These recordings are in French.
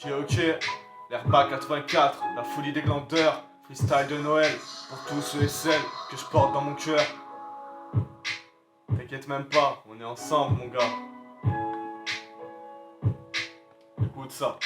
Ok, l'Airbag 84, la folie des glandeurs, freestyle de Noël, pour tous ceux et celles que je porte dans mon cœur. T'inquiète même pas, on est ensemble mon gars. Écoute ça.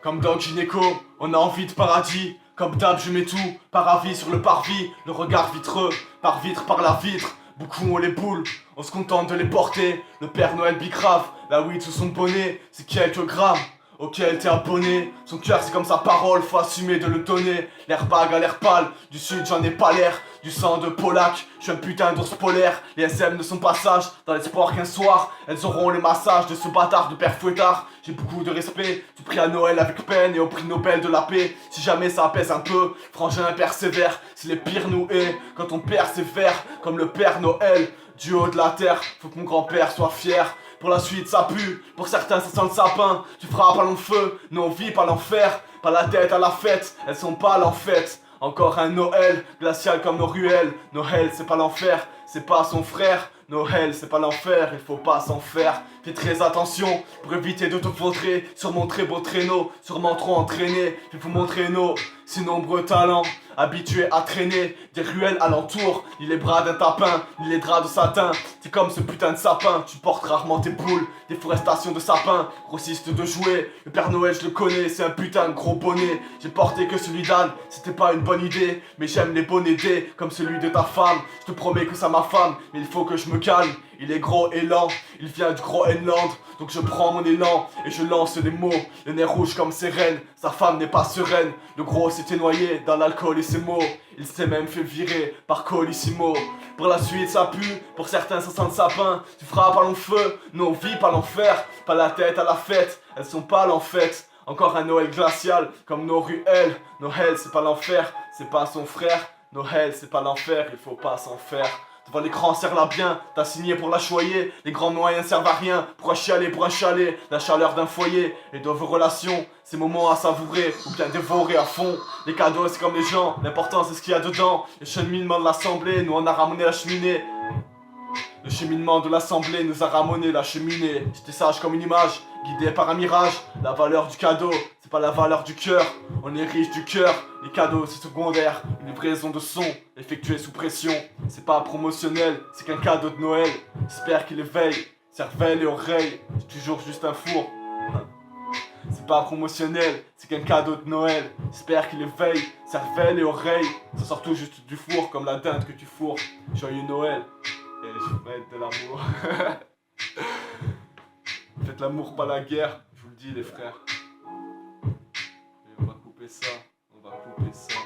Comme Doc Gynéco, on a envie de paradis. Comme d'hab, je mets tout par avis sur le parvis. Le regard vitreux, par vitre, par la vitre. Beaucoup ont les boules, on se contente de les porter. Le Père Noël bicrave, la weed sous son bonnet. C'est quelques grammes auquel t'es abonné. Son cœur c'est comme sa parole, faut assumer de le donner. L'Airbag a l'air pâle, du sud j'en ai pas l'air. Du sang de Polac, je suis un putain d'ours polaire. Les SM ne sont pas sages, dans l'espoir qu'un soir elles auront les massages de ce bâtard de père fouettard. J'ai beaucoup de respect, tu pries à Noël avec peine et au prix Nobel de la paix. Si jamais ça apaise un peu, frangin persévère. Si les pires nous hait, quand on persévère, comme le Père Noël. Du haut de la terre, faut que mon grand-père soit fier. Pour la suite ça pue, pour certains ça sent le sapin. Tu frappes à long feu, nous on vit pas l'enfer. Pas la tête à la fête, elles sont pâles en fait. Encore un Noël, glacial comme nos ruelles. Noël c'est pas l'enfer, c'est pas son frère. Noël c'est pas l'enfer, il faut pas s'en faire. Fais très attention pour éviter de te vautrer sur mon très beau traîneau. Sûrement trop entraîné, il faut montrer nos si nombreux talents. Habitué à traîner des ruelles alentour. Ni les bras d'un tapin, ni les draps de satin. T'es comme ce putain de sapin, tu portes rarement tes boules. Déforestation de sapin, grossiste de jouets. Le Père Noël je le connais, c'est un putain de gros bonnet. J'ai porté que celui d'Anne, c'était pas une bonne idée. Mais j'aime les bonnets dés, comme celui de ta femme. Je te promets que ça m'affame, mais il faut que je me calme. Il est gros et lent, il vient du Groenland. Donc je prends mon élan et je lance les mots. Le nez rouge comme ses reines, sa femme n'est pas sereine. Le gros s'était noyé dans l'alcool et ses mots. Il s'est même fait virer par Colissimo. Pour la suite ça pue, pour certains ça sent le sapin. Tu frappes à long feu, nous on vit pas l'enfer. Pas la tête à la fête, elles sont pâles en fait. Encore un Noël glacial, comme nos ruelles. Noël c'est pas l'enfer, c'est pas son frère. Noël c'est pas l'enfer, il faut pas s'en faire. Devant l'écran serre-la bien, t'as signé pour la choyer. Les grands moyens servent à rien, pour achaler, pour un chalet. La chaleur d'un foyer, et de vos relations. Ces moments à savourer, ou bien dévorer à fond. Les cadeaux c'est comme les gens, l'important c'est ce qu'il y a dedans. Le cheminement de l'assemblée, nous on a ramené la cheminée. Le cheminement de l'assemblée nous a ramené la cheminée. J'étais sage comme une image, guidé par un mirage. La valeur du cadeau, c'est pas la valeur du cœur. On est riche du cœur, les cadeaux c'est secondaire. Une livraison de son, effectuée sous pression. C'est pas promotionnel, c'est qu'un cadeau de Noël. J'espère qu'il éveille, cervelle et oreille. C'est toujours juste un four. C'est pas promotionnel, c'est qu'un cadeau de Noël. J'espère qu'il éveille, cervelle et oreille. Ça sort tout juste du four, comme la dinde que tu fourres. Joyeux Noël. Et je vais mettre de l'amour. Faites l'amour, pas la guerre, je vous le dis les frères. Et on va couper ça, on va couper ça.